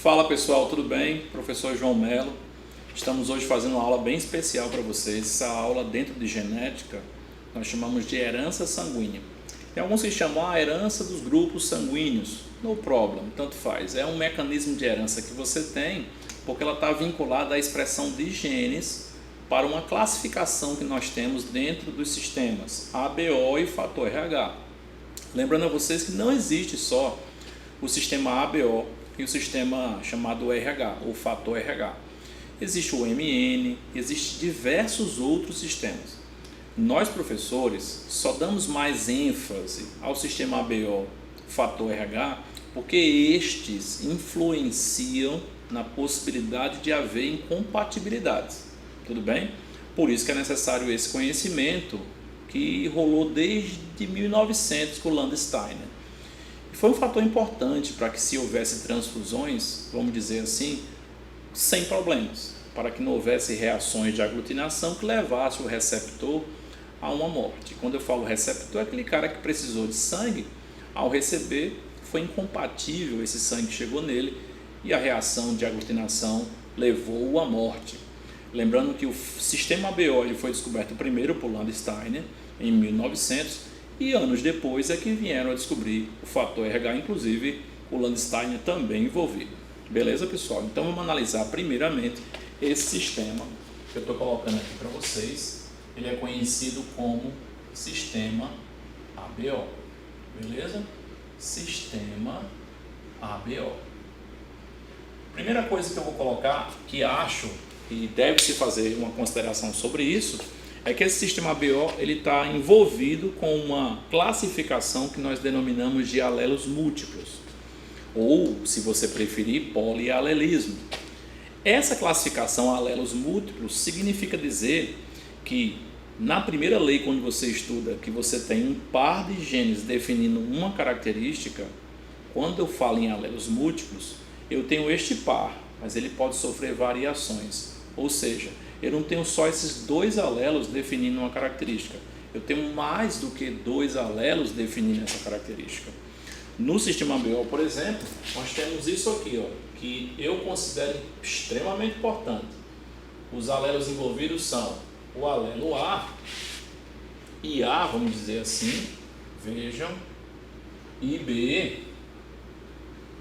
Fala pessoal, tudo bem? Professor João Melo. Estamos hoje fazendo uma aula bem especial para vocês. Essa aula dentro de genética nós chamamos de herança sanguínea. Tem alguns que chamam a herança dos grupos sanguíneos. No problem, tanto faz. É um mecanismo de herança que você tem porque ela está vinculada à expressão de genes para uma classificação que nós temos dentro dos sistemas ABO e fator RH. Lembrando a vocês que não existe só o sistema ABO e o sistema chamado RH, ou fator RH. Existe o MN, existem diversos outros sistemas. Nós, professores, só damos mais ênfase ao sistema ABO, fator RH, porque estes influenciam na possibilidade de haver incompatibilidades. Tudo bem? Por isso que é necessário esse conhecimento que rolou desde 1900 com o Landsteiner. Foi um fator importante para que se houvesse transfusões, vamos dizer assim, sem problemas, para que não houvesse reações de aglutinação que levasse o receptor a uma morte. Quando eu falo receptor, é aquele cara que precisou de sangue, ao receber, foi incompatível esse sangue que chegou nele e a reação de aglutinação levou-o à morte. Lembrando que o sistema ABO foi descoberto primeiro por Landsteiner, em 1900, e anos depois é que vieram a descobrir o fator RH, inclusive o Landsteiner também envolvido. Beleza, pessoal? Então vamos analisar primeiramente esse sistema que eu estou colocando aqui para vocês. Ele é conhecido como sistema ABO. Beleza? Sistema ABO. Primeira coisa que eu vou colocar, que acho que deve-se fazer uma consideração sobre isso, é que esse sistema ABO está envolvido com uma classificação que nós denominamos de alelos múltiplos, ou, se você preferir, polialelismo. Essa classificação alelos múltiplos significa dizer que, na primeira lei, quando você estuda que você tem um par de genes definindo uma característica, quando eu falo em alelos múltiplos, eu tenho este par, mas ele pode sofrer variações, ou seja, eu não tenho só esses dois alelos definindo uma característica. Eu tenho mais do que dois alelos definindo essa característica. No sistema ABO, por exemplo, nós temos isso aqui, ó, que eu considero extremamente importante. Os alelos envolvidos são o alelo A e A, vamos dizer assim, vejam, e B,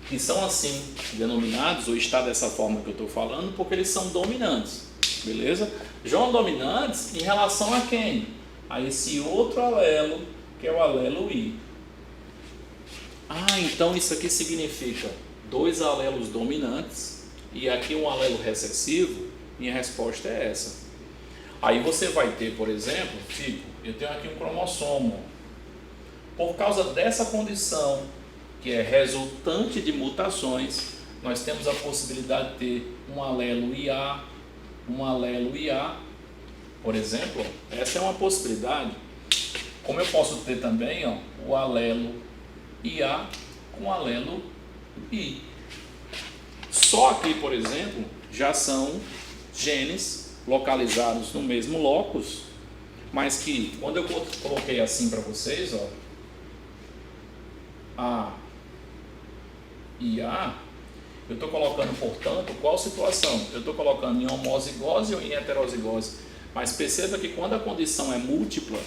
que são assim denominados, ou está dessa forma que eu estou falando, porque eles são dominantes. Beleza? Já dominantes em relação a quem? A esse outro alelo, que é o alelo I. Então isso aqui significa dois alelos dominantes e aqui um alelo recessivo. Minha resposta é essa. Aí você vai ter, por exemplo, tipo, eu tenho aqui um cromossomo. Por causa dessa condição, que é resultante de mutações, nós temos a possibilidade de ter um alelo IA, um alelo IA, por exemplo. Essa é uma possibilidade. Como eu posso ter também, ó, o alelo IA com alelo I. Só aqui, por exemplo, já são genes localizados no mesmo locus, mas que, quando eu coloquei assim para vocês, ó, A e A, eu estou colocando, portanto, qual situação? Eu estou colocando em homozigose ou em heterozigose. Mas perceba que quando a condição é múltipla,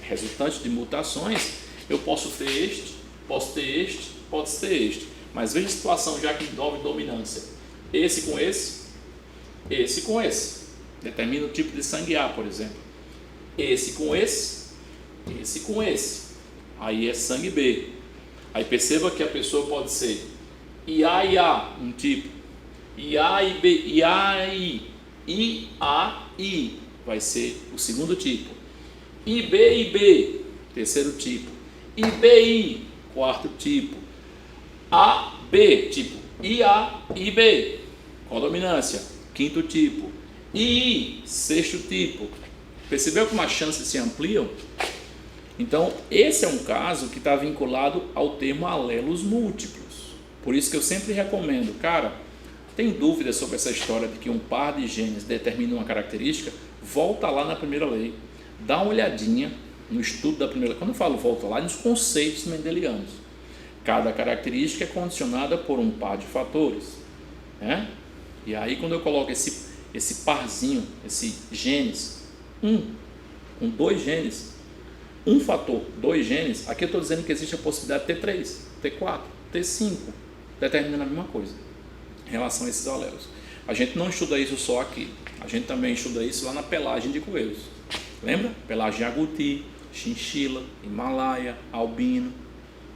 resultante de mutações, eu posso ter este, posso ter este, posso ter este. Mas veja a situação já que envolve dominância. Esse com esse com esse. Determina o tipo de sangue A, por exemplo. Esse com esse com esse. Aí é sangue B. Aí perceba que a pessoa pode ser IA e A, um tipo, IA e B, IA e I, A, I, vai ser o segundo tipo, IB e B, terceiro tipo, IBI, quarto tipo, AB, tipo, IA, IB, com dominância, quinto tipo, II, sexto tipo. Percebeu como as chances se ampliam? Então, esse é um caso que está vinculado ao termo alelos múltiplos. Por isso que eu sempre recomendo, cara, tem dúvida sobre essa história de que um par de genes determina uma característica? Volta lá na primeira lei, dá uma olhadinha no estudo da primeira lei. Quando eu falo volta lá, nos conceitos mendelianos. Cada característica é condicionada por um par de fatores. né? E aí quando eu coloco esse parzinho, esse genes, com 2 genes, um fator, 2 genes, aqui eu estou dizendo que existe a possibilidade de ter 3, ter 4, ter 5, determinando a mesma coisa em relação a esses alelos. A gente não estuda isso só aqui, a gente também estuda isso lá na pelagem de coelhos. Lembra? Pelagem agouti, chinchila, himalaia, albino.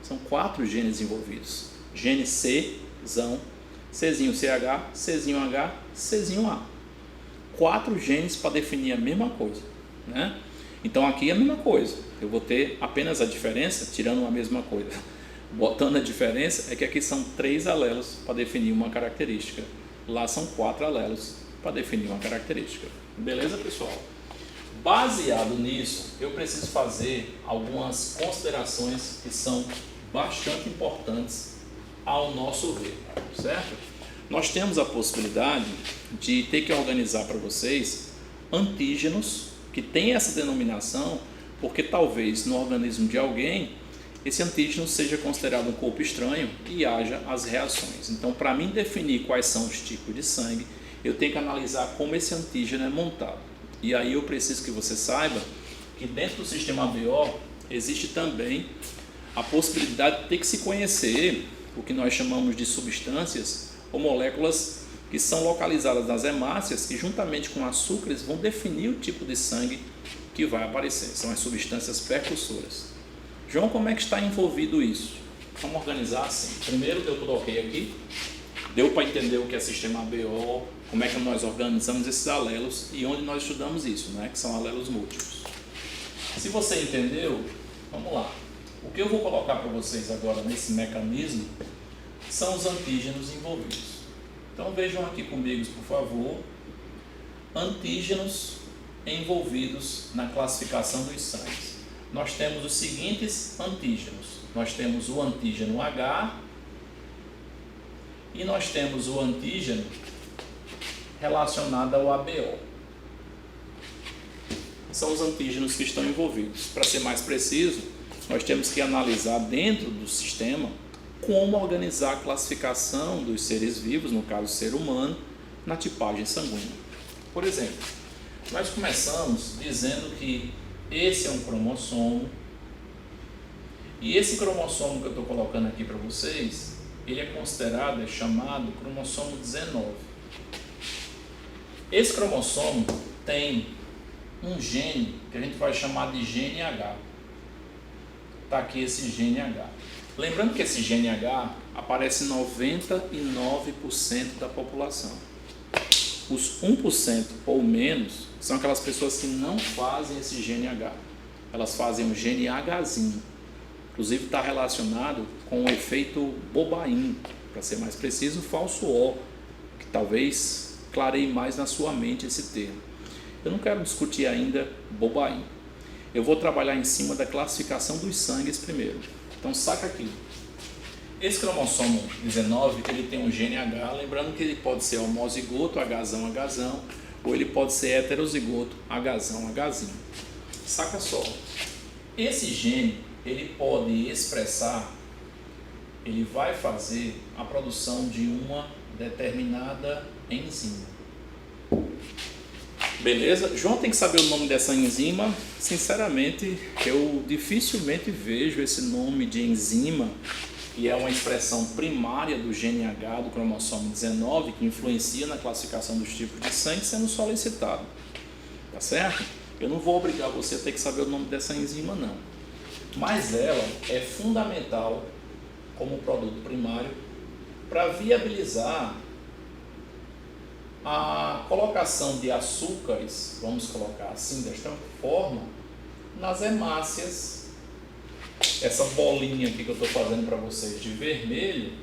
São 4 genes envolvidos. Gene C, zão, Czinho CH, Czinho H, Czinho A. 4 genes para definir a mesma coisa, né? Então aqui é a mesma coisa. Eu vou ter apenas a diferença, tirando a mesma coisa. Botando a diferença, é que aqui são 3 alelos para definir uma característica. Lá são 4 alelos para definir uma característica. Beleza, pessoal? Baseado nisso, eu preciso fazer algumas considerações que são bastante importantes ao nosso ver, certo? Nós temos a possibilidade de ter que organizar para vocês antígenos que tem essa denominação, porque talvez no organismo de alguém esse antígeno seja considerado um corpo estranho e haja as reações. Então, para mim definir quais são os tipos de sangue, eu tenho que analisar como esse antígeno é montado. E aí eu preciso que você saiba que dentro do sistema ABO existe também a possibilidade de ter que se conhecer o que nós chamamos de substâncias ou moléculas que são localizadas nas hemácias e juntamente com açúcares vão definir o tipo de sangue que vai aparecer. São as substâncias precursoras. João, como é que está envolvido isso? Vamos organizar assim. Primeiro deu tudo ok aqui. Deu para entender o que é sistema ABO, como é que nós organizamos esses alelos e onde nós estudamos isso, né? Que são alelos múltiplos. Se você entendeu, vamos lá. O que eu vou colocar para vocês agora nesse mecanismo são os antígenos envolvidos. Então vejam aqui comigo, por favor, antígenos envolvidos na classificação dos sangues. Nós temos os seguintes antígenos. Nós temos o antígeno H e nós temos o antígeno relacionado ao ABO. São os antígenos que estão envolvidos. Para ser mais preciso, nós temos que analisar dentro do sistema como organizar a classificação dos seres vivos, no caso ser humano, na tipagem sanguínea. Por exemplo, nós começamos dizendo que esse é um cromossomo e esse cromossomo que eu estou colocando aqui para vocês, ele é considerado, é chamado cromossomo 19. Esse cromossomo tem um gene que a gente vai chamar de gene H. Está aqui esse gene H. Lembrando que esse gene H aparece em 99% da população. Os 1% ou menos são aquelas pessoas que não fazem esse gene H. Elas fazem o gene Hzinho. Inclusive está relacionado com o efeito Bobain, para ser mais preciso, falso O, que talvez clareie mais na sua mente esse termo. Eu não quero discutir ainda Bobain. Eu vou trabalhar em cima da classificação dos sangues primeiro. Então saca aqui. Esse cromossomo 19, ele tem um gene H, lembrando que ele pode ser homozigoto, Hzão, Hzão, ou ele pode ser heterozigoto, Hzão, Hzinho. Saca só. Esse gene, ele pode expressar, ele vai fazer a produção de uma determinada enzima. Beleza? João tem que saber o nome dessa enzima. Sinceramente, eu dificilmente vejo esse nome de enzima, que é uma expressão primária do gene H do cromossomo 19, que influencia na classificação dos tipos de sangue, sendo solicitado. Tá certo? Eu não vou obrigar você a ter que saber o nome dessa enzima, não. Mas ela é fundamental como produto primário para viabilizar a colocação de açúcares, vamos colocar assim, desta forma, nas hemácias. Essa bolinha aqui que eu estou fazendo para vocês de vermelho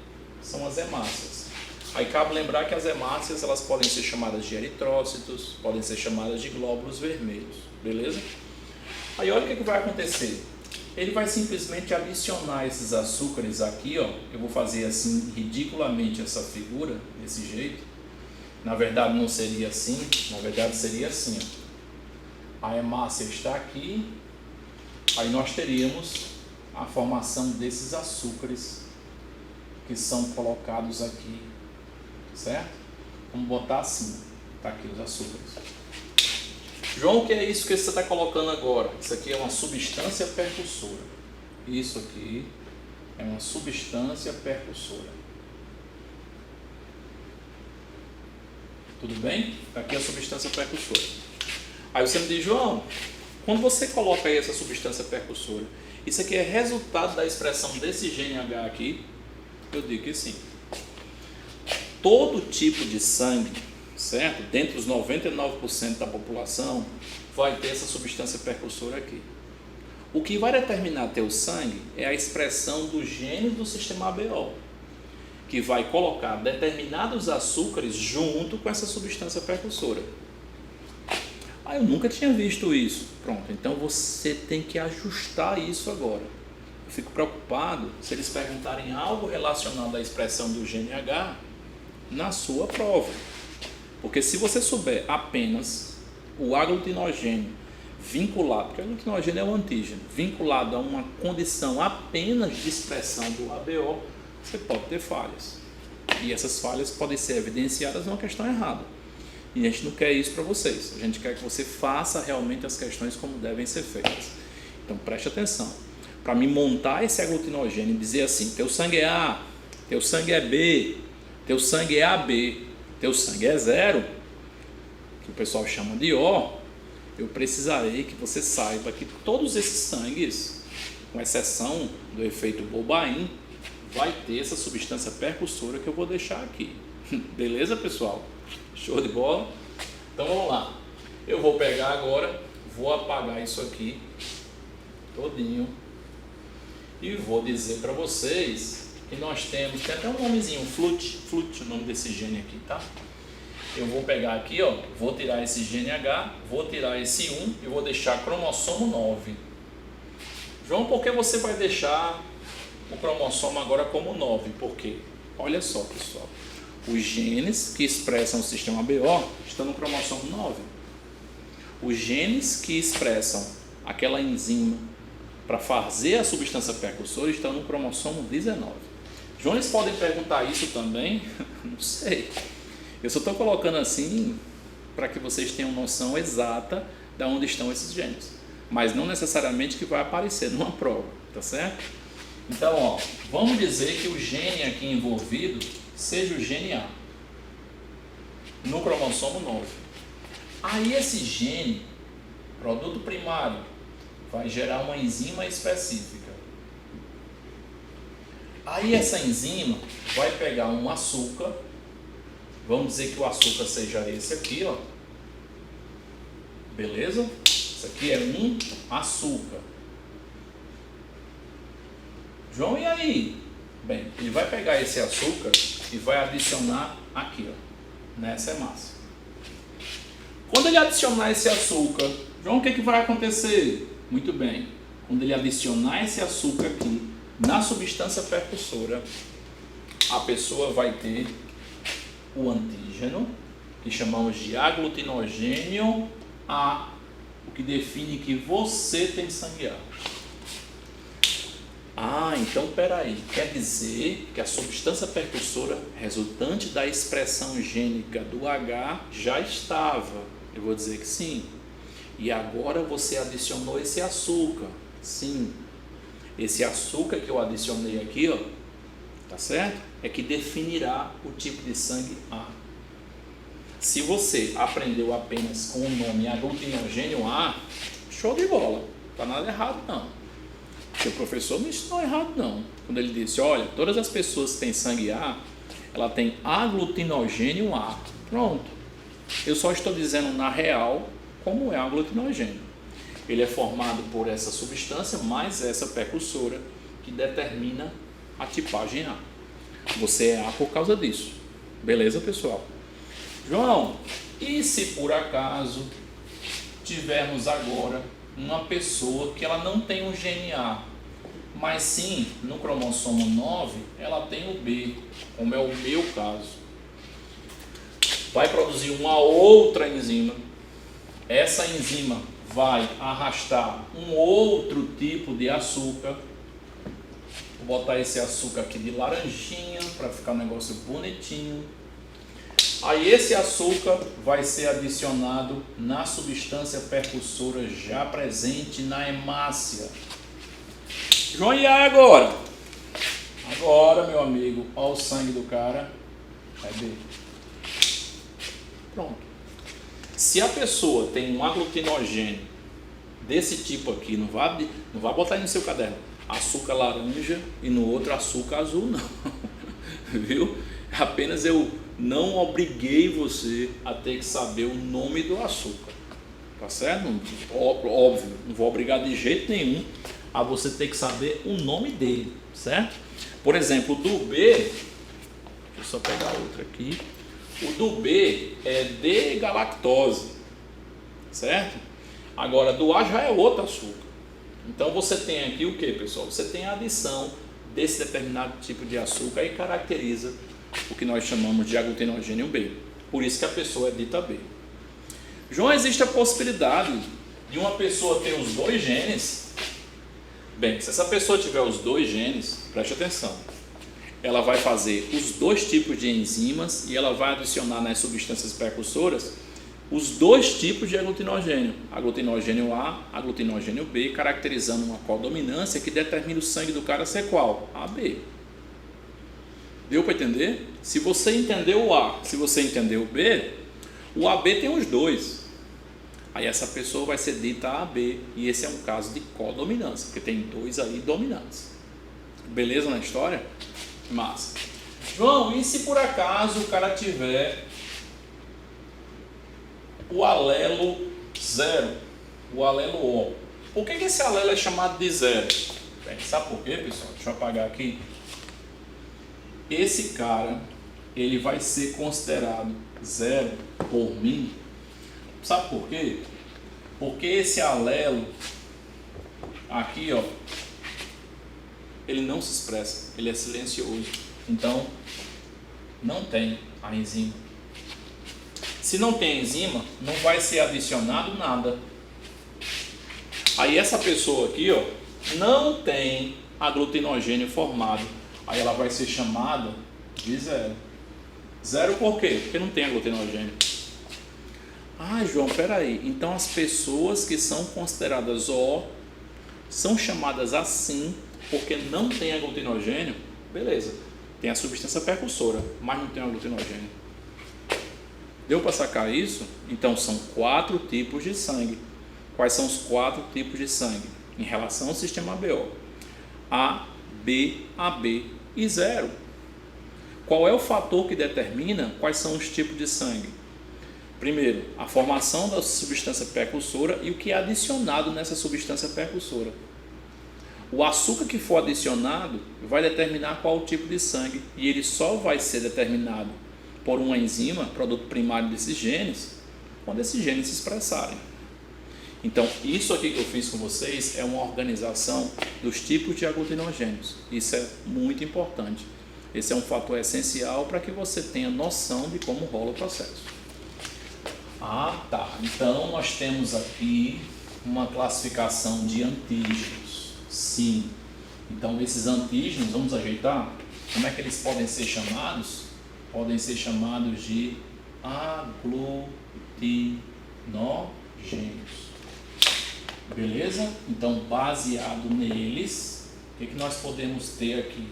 são as hemácias. Aí cabe lembrar que as hemácias, elas podem ser chamadas de eritrócitos, podem ser chamadas de glóbulos vermelhos, beleza? Aí olha o que vai acontecer. Ele vai simplesmente adicionar esses açúcares aqui, ó. Eu vou fazer assim ridiculamente essa figura desse jeito. Na verdade não seria assim, na verdade seria assim, ó. A hemácia está aqui, aí nós teríamos a formação desses açúcares que são colocados aqui, certo? Vamos botar assim, tá aqui os açúcares. João, o que é isso que você está colocando agora? Isso aqui é uma substância percussora. Isso aqui é uma substância percussora. Tudo bem? Tá aqui a substância percussora. Aí você me diz, João, quando você coloca aí essa substância percussora, isso aqui é resultado da expressão desse GNH aqui? Eu digo que sim. Todo tipo de sangue, certo? Dentre os 99% da população, vai ter essa substância percussora aqui. O que vai determinar teu sangue é a expressão do gene do sistema ABO, que vai colocar determinados açúcares junto com essa substância percussora. Eu nunca tinha visto isso. Pronto, então você tem que ajustar isso agora. Eu fico preocupado se eles perguntarem algo relacionado à expressão do GNH na sua prova. Porque se você souber apenas o aglutinogênio vinculado, porque o aglutinogênio é o antígeno, vinculado a uma condição apenas de expressão do ABO, você pode ter falhas. E essas falhas podem ser evidenciadas numa questão errada. E a gente não quer isso para vocês. A gente quer que você faça realmente as questões como devem ser feitas. Então preste atenção. Para me montar esse aglutinogênio e dizer assim, teu sangue é A, teu sangue é B, teu sangue é AB, teu sangue é 0, que o pessoal chama de O, eu precisarei que você saiba que todos esses sangues, com exceção do efeito Bobain, vai ter essa substância percussora que eu vou deixar aqui. Beleza, pessoal? Show de bola? Então vamos lá. Eu vou pegar agora, vou apagar isso aqui todinho e vou dizer para vocês que nós temos, tem até um nomezinho, Flut, o nome desse gene aqui, tá? Eu vou pegar aqui, ó, vou tirar esse GNH, vou tirar esse 1 e vou deixar cromossomo 9. João, por que você vai deixar o cromossomo agora como 9? Por quê? Olha só, pessoal. Os genes que expressam o sistema ABO estão no cromossomo 9. Os genes que expressam aquela enzima para fazer a substância percussora estão no cromossomo 19. João, eles podem perguntar isso também? Não sei. Eu só estou colocando assim para que vocês tenham noção exata de onde estão esses genes. Mas não necessariamente que vai aparecer numa prova, tá certo? Então, ó, vamos dizer que o gene aqui envolvido seja o gene A, no cromossomo 9. Aí esse gene, produto primário, vai gerar uma enzima específica. Aí essa enzima vai pegar um açúcar, vamos dizer que o açúcar seja esse aqui, ó. Beleza? Isso aqui é um açúcar. João, e aí? Bem, ele vai pegar esse açúcar e vai adicionar aqui, ó, nessa hemácia. Quando ele adicionar esse açúcar, João, o que vai acontecer? Muito bem, quando ele adicionar esse açúcar aqui na substância percussora, a pessoa vai ter o antígeno, que chamamos de aglutinogênio A, o que define que você tem sangue A. Então peraí, quer dizer que a substância percussora resultante da expressão gênica do H já estava? Eu vou dizer que sim. E agora você adicionou esse açúcar? Sim. Esse açúcar que eu adicionei aqui, ó, tá certo? É que definirá o tipo de sangue A. Se você aprendeu apenas com o nome aglutinogênio A, show de bola, tá nada errado não. O professor não ensinou errado não, quando ele disse, olha, todas as pessoas que têm sangue A, ela tem aglutinogênio A. Pronto. Eu só estou dizendo na real como é o aglutinogênio. Ele é formado por essa substância mais essa precursora que determina a tipagem A. Você é A por causa disso. Beleza, pessoal? João, e se por acaso tivermos agora uma pessoa que ela não tem um gene A, mas sim no cromossomo 9 ela tem o B, como é o meu caso. Vai produzir uma outra enzima. Essa enzima vai arrastar um outro tipo de açúcar. Vou botar esse açúcar aqui de laranjinha para ficar um negócio bonitinho. Aí esse açúcar vai ser adicionado na substância percussora já presente na hemácia. João, e agora? Agora, meu amigo, olha o sangue do cara. Vai ver. Pronto. Se a pessoa tem um aglutinogênio desse tipo aqui, não vai botar aí no seu caderno açúcar laranja e no outro açúcar azul, não. Viu? Apenas eu não obriguei você a ter que saber o nome do açúcar. Tá certo? Óbvio, não vou obrigar de jeito nenhum a você ter que saber o nome dele, certo? Por exemplo, o do B, deixa eu só pegar outro aqui. O do B é D-galactose, certo? Agora, do A já é outro açúcar. Então, você tem aqui o que, pessoal? Você tem a adição desse determinado tipo de açúcar e caracteriza o que nós chamamos de aglutinogênio B. Por isso que a pessoa é dita B. João, existe a possibilidade de uma pessoa ter os dois genes. Bem, se essa pessoa tiver os dois genes, preste atenção, ela vai fazer os dois tipos de enzimas e ela vai adicionar nas substâncias precursoras os dois tipos de aglutinogênio, aglutinogênio A, aglutinogênio B, caracterizando uma codominância que determina o sangue do cara ser qual? AB. Deu para entender? Se você entendeu o A, se você entendeu o B, o AB tem os dois. Aí essa pessoa vai ser dita AB, e esse é um caso de codominância, porque tem dois aí dominantes. Beleza na história? Massa. João, e se por acaso o cara tiver o alelo 0, o alelo O? Por que esse alelo é chamado de 0? Bem, sabe por quê, pessoal? Deixa eu apagar aqui. Esse cara, ele vai ser considerado 0 por mim. Sabe por quê? Porque esse alelo aqui, ó, ele não se expressa, ele é silencioso. Então, não tem a enzima. Se não tem enzima, não vai ser adicionado nada. Aí essa pessoa aqui, ó, não tem aglutinogênio formado. Aí ela vai ser chamada de 0. 0 por quê? Porque não tem aglutinogênio. Ah, João, peraí. Então as pessoas que são consideradas O são chamadas assim porque não tem aglutinogênio? Beleza. Tem a substância percussora, mas não tem aglutinogênio. Deu para sacar isso? Então são 4 tipos de sangue. Quais são os 4 tipos de sangue em relação ao sistema ABO? A, B, AB e 0. Qual é o fator que determina quais são os tipos de sangue? Primeiro, a formação da substância percussora e o que é adicionado nessa substância percussora. O açúcar que for adicionado vai determinar qual o tipo de sangue, e ele só vai ser determinado por uma enzima, produto primário desses genes, quando esses genes se expressarem. Então, isso aqui que eu fiz com vocês é uma organização dos tipos de aglutinogênios. Isso é muito importante. Esse é um fator essencial para que você tenha noção de como rola o processo. Ah, tá. Então, nós temos aqui uma classificação de antígenos. Sim. Então, esses antígenos, vamos ajeitar? Como é que eles podem ser chamados? Podem ser chamados de aglutinogênios. Beleza? Então, baseado neles, o que nós podemos ter aqui?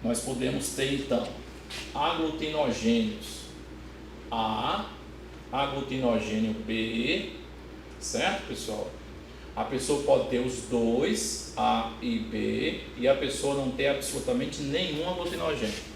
Nós podemos ter, então, aglutinogênios A, aglutinogênio B, certo, pessoal? A pessoa pode ter os dois, A e B, e a pessoa não ter absolutamente nenhum aglutinogênio.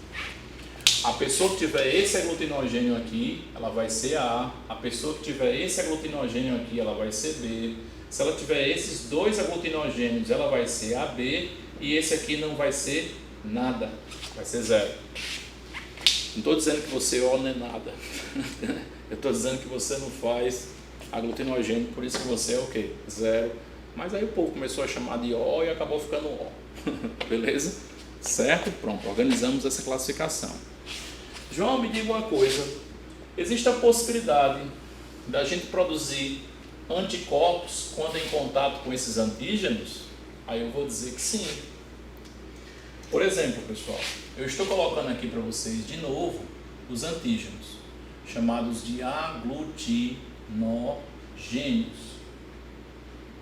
A pessoa que tiver esse aglutinogênio aqui, ela vai ser A. A pessoa que tiver esse aglutinogênio aqui, ela vai ser B. Se ela tiver esses dois aglutinogênios, ela vai ser AB. E esse aqui não vai ser nada, vai ser 0. Não estou dizendo que você não é nada. Eu estou dizendo que você não faz aglutinogênio, por isso que você é o quê? 0. Mas aí o povo começou a chamar de O e acabou ficando O. Beleza? Certo? Pronto, organizamos essa classificação. João, me diga uma coisa. Existe a possibilidade da gente produzir anticorpos quando em contato com esses antígenos? Aí eu vou dizer que sim. Por exemplo, pessoal, eu estou colocando aqui para vocês de novo os antígenos, chamados de aglutinogênios.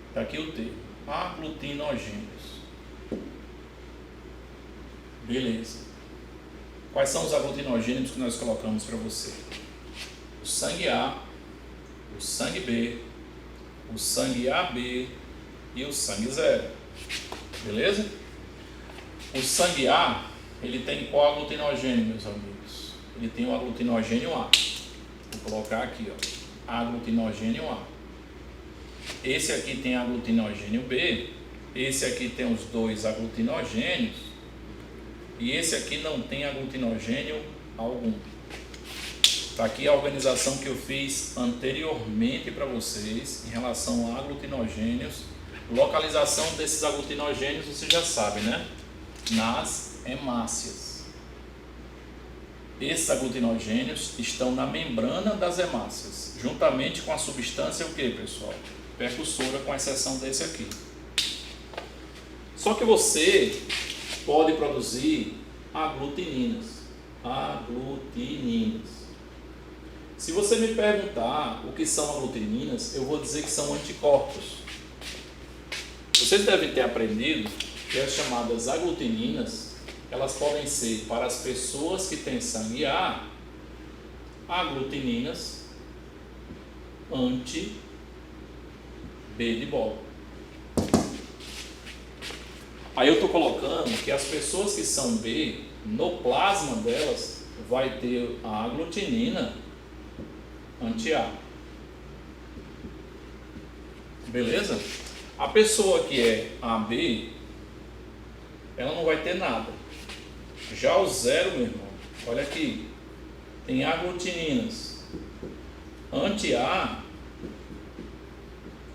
Está aqui o termo, aglutinogênios. Beleza. Quais são os aglutinogênios que nós colocamos para você? O sangue A, o sangue B, o sangue AB e o sangue zero. Beleza? O sangue A, ele tem qual aglutinogênio, meus amigos? Ele tem o aglutinogênio A. Vou colocar aqui, ó, aglutinogênio A. Esse aqui tem aglutinogênio B, esse aqui tem os dois aglutinogênios e esse aqui não tem aglutinogênio algum. Está aqui a organização que eu fiz anteriormente para vocês em relação a aglutinogênios. Localização desses aglutinogênios você já sabe, né? Nas hemácias. Esses aglutinogênios estão na membrana das hemácias, juntamente com a substância o que, pessoal? Percussora, com exceção desse aqui. Só que você pode produzir aglutininas. Se você me perguntar o que são aglutininas, eu vou dizer que são anticorpos. Vocês devem ter aprendido que as chamadas aglutininas, elas podem ser para as pessoas que têm sangue A, aglutininas anti-B de bola. Aí eu estou colocando que as pessoas que são B, no plasma delas, vai ter a aglutinina anti-A. Beleza? A pessoa que é AB, ela não vai ter nada. Já o zero, meu irmão, olha aqui, tem aglutininas anti-A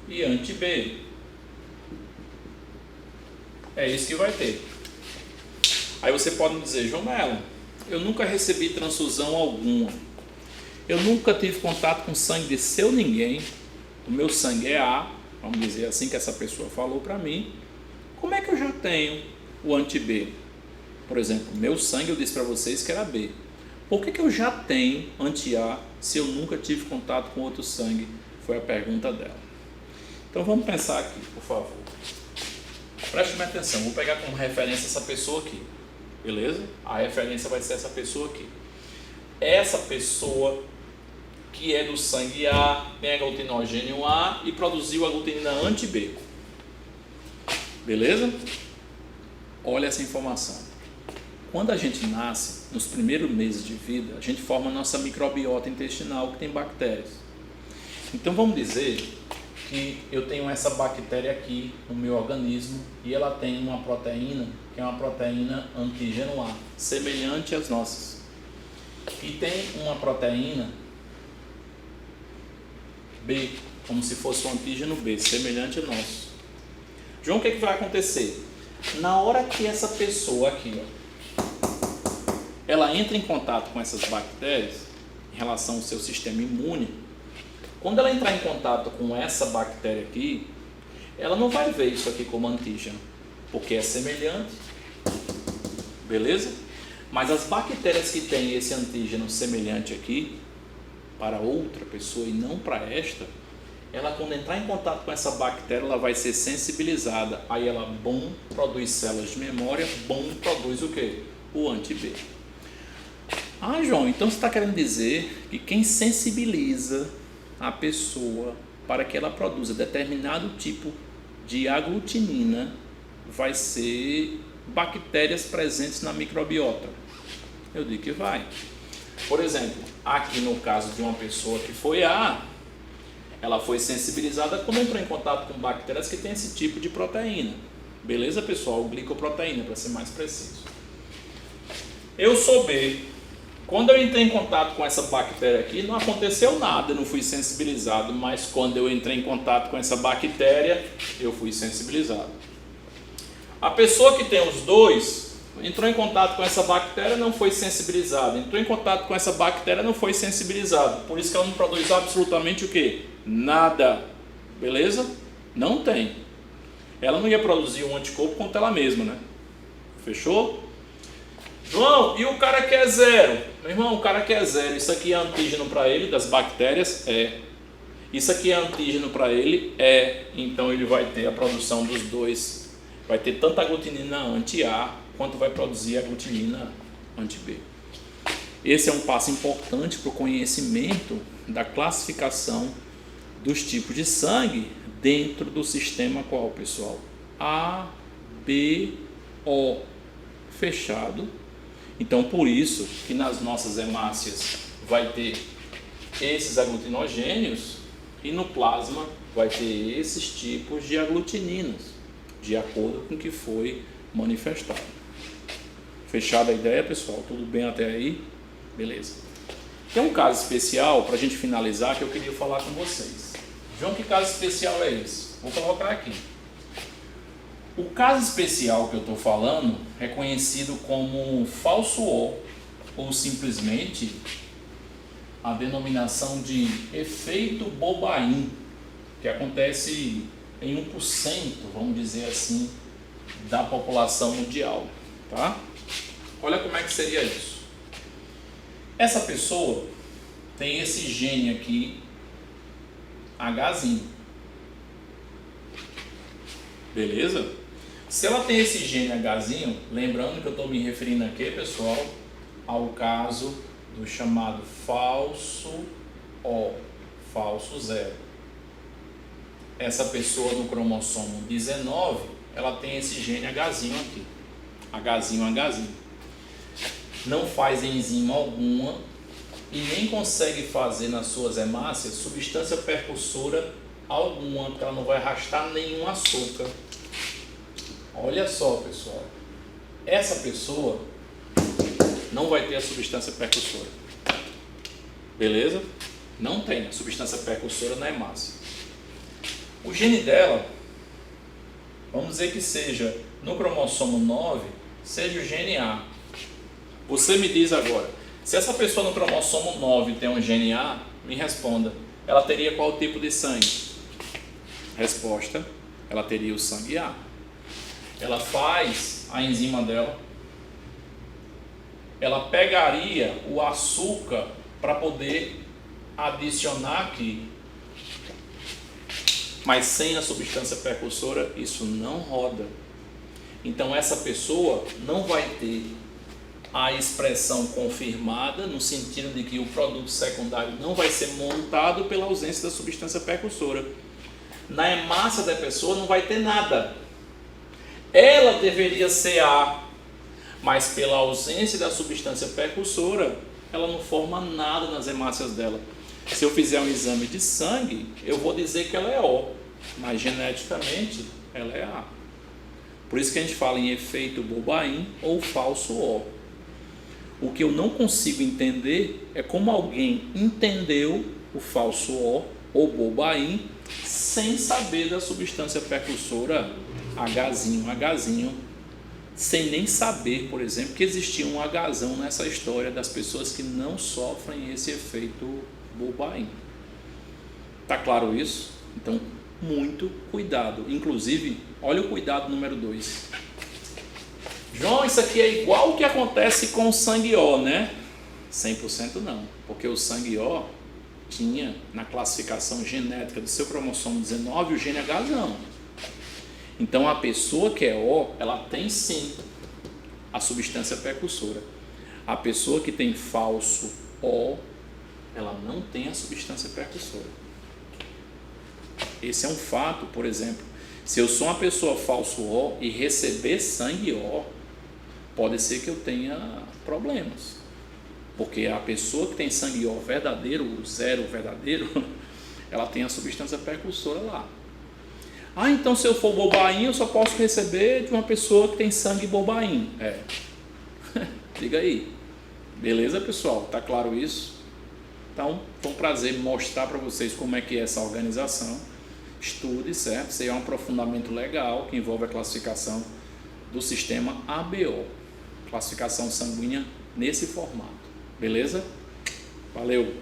e anti-B. É isso que vai ter. Aí você pode me dizer, João Melo, eu nunca recebi transfusão alguma. Eu nunca tive contato com sangue de seu ninguém. O meu sangue é A, vamos dizer assim que essa pessoa falou para mim. Como é que eu já tenho o anti-B? Por exemplo, meu sangue eu disse para vocês que era B. Por que eu já tenho anti-A se eu nunca tive contato com outro sangue? Foi a pergunta dela. Então vamos pensar aqui, por favor. Preste minha atenção, vou pegar como referência essa pessoa aqui. Beleza? A referência vai ser essa pessoa aqui. Essa pessoa que é do sangue A, tem aglutinogênio A e produziu aglutinina anti-B. Beleza? Olha essa informação. Quando a gente nasce, nos primeiros meses de vida, a gente forma a nossa microbiota intestinal que tem bactérias. Então vamos dizer que eu tenho essa bactéria aqui no meu organismo e ela tem uma proteína, que é uma proteína antígeno A, semelhante às nossas. E tem uma proteína B, como se fosse um antígeno B, semelhante ao nosso. João, o que vai acontecer? Na hora que essa pessoa aqui, ó, ela entra em contato com essas bactérias, em relação ao seu sistema imune, quando ela entrar em contato com essa bactéria aqui, ela não vai ver isso aqui como antígeno, porque é semelhante, beleza? Mas as bactérias que têm esse antígeno semelhante aqui, para outra pessoa e não para esta, ela quando entrar em contato com essa bactéria, ela vai ser sensibilizada. Aí ela, bom, produz células de memória, bom, produz o quê? O anti-B. Ah, João, então você está querendo dizer que quem sensibiliza a pessoa para que ela produza determinado tipo de aglutinina vai ser bactérias presentes na microbiota? Eu digo que vai. Por exemplo, aqui no caso de uma pessoa que foi A, ela foi sensibilizada quando entrou em contato com bactérias que têm esse tipo de proteína. Beleza, pessoal? Glicoproteína, para ser mais preciso. Eu sou B. Quando eu entrei em contato com essa bactéria aqui, não aconteceu nada, eu não fui sensibilizado, mas quando eu entrei em contato com essa bactéria, eu fui sensibilizado. A pessoa que tem os dois, entrou em contato com essa bactéria, não foi sensibilizada. Entrou em contato com essa bactéria, não foi sensibilizado. Por isso que ela não produz absolutamente o quê? Nada. Beleza? Não tem. Ela não ia produzir um anticorpo contra ela mesma, né? Fechou? João, e o cara que é zero? Meu irmão, o cara que é zero, isso aqui é antígeno para ele, das bactérias? É. Isso aqui é antígeno para ele? É. Então ele vai ter a produção dos dois. Vai ter tanto aglutinina anti-A, quanto vai produzir aglutinina anti-B. Esse é um passo importante para o conhecimento da classificação dos tipos de sangue dentro do sistema qual, pessoal? A, B, O. Fechado. Então, por isso que nas nossas hemácias vai ter esses aglutinogênios e no plasma vai ter esses tipos de aglutininas, de acordo com o que foi manifestado. Fechada a ideia, pessoal? Tudo bem até aí? Beleza. Tem um caso especial para a gente finalizar que eu queria falar com vocês. João, que caso especial é esse? Vou colocar aqui. O caso especial que eu estou falando é conhecido como falso O, ou simplesmente a denominação de efeito Bobain, que acontece em 1%, vamos dizer assim, da população mundial, tá? Olha como é que seria isso. Essa pessoa tem esse gene aqui, Hzinho. Beleza? Se ela tem esse gene Hzinho, lembrando que eu estou me referindo aqui, pessoal, ao caso do chamado falso O, falso zero. Essa pessoa no cromossomo 19, ela tem esse gene Hzinho aqui, Hzinho. Não faz enzima alguma e nem consegue fazer nas suas hemácias substância percursora alguma, porque ela não vai arrastar nenhum açúcar. Olha só, pessoal, essa pessoa não vai ter a substância percursora, beleza? Não tem a substância percursora na hemácia. O gene dela, vamos dizer que seja no cromossomo 9, seja o gene A. Você me diz agora, se essa pessoa no cromossomo 9 tem um gene A, me responda, ela teria qual tipo de sangue? Resposta, ela teria o sangue A. Ela faz a enzima dela, ela pegaria o açúcar para poder adicionar aqui, mas sem a substância precursora isso não roda. Então essa pessoa não vai ter a expressão confirmada, no sentido de que o produto secundário não vai ser montado pela ausência da substância precursora. Na hemácia da pessoa não vai ter nada. Ela deveria ser A, mas pela ausência da substância precursora, ela não forma nada nas hemácias dela. Se eu fizer um exame de sangue, eu vou dizer que ela é O, mas geneticamente ela é A. Por isso que a gente fala em efeito Bobain ou falso O. O que eu não consigo entender é como alguém entendeu o falso O ou Bobain sem saber da substância precursora Hzinho, sem nem saber, por exemplo, que existia um Hzão nessa história das pessoas que não sofrem esse efeito Bobain. Tá claro isso? Então, muito cuidado. Inclusive, olha o cuidado número 2. João, isso aqui é igual o que acontece com o sangue O, né? 100% não, porque o sangue O tinha na classificação genética do seu cromossomo 19 o gene Hzão. Então a pessoa que é O, ela tem sim a substância precursora. A pessoa que tem falso O, ela não tem a substância precursora. Esse é um fato, por exemplo. Se eu sou uma pessoa falso O e receber sangue O, pode ser que eu tenha problemas. Porque a pessoa que tem sangue O verdadeiro, o zero verdadeiro, ela tem a substância precursora lá. Ah, então se eu for Bobain, eu só posso receber de uma pessoa que tem sangue Bobain. Diga aí. Beleza, pessoal? Tá claro isso? Então, foi um prazer mostrar para vocês como é que é essa organização. Estude, certo? Isso aí é um aprofundamento legal que envolve a classificação do sistema ABO. Classificação sanguínea nesse formato. Beleza? Valeu!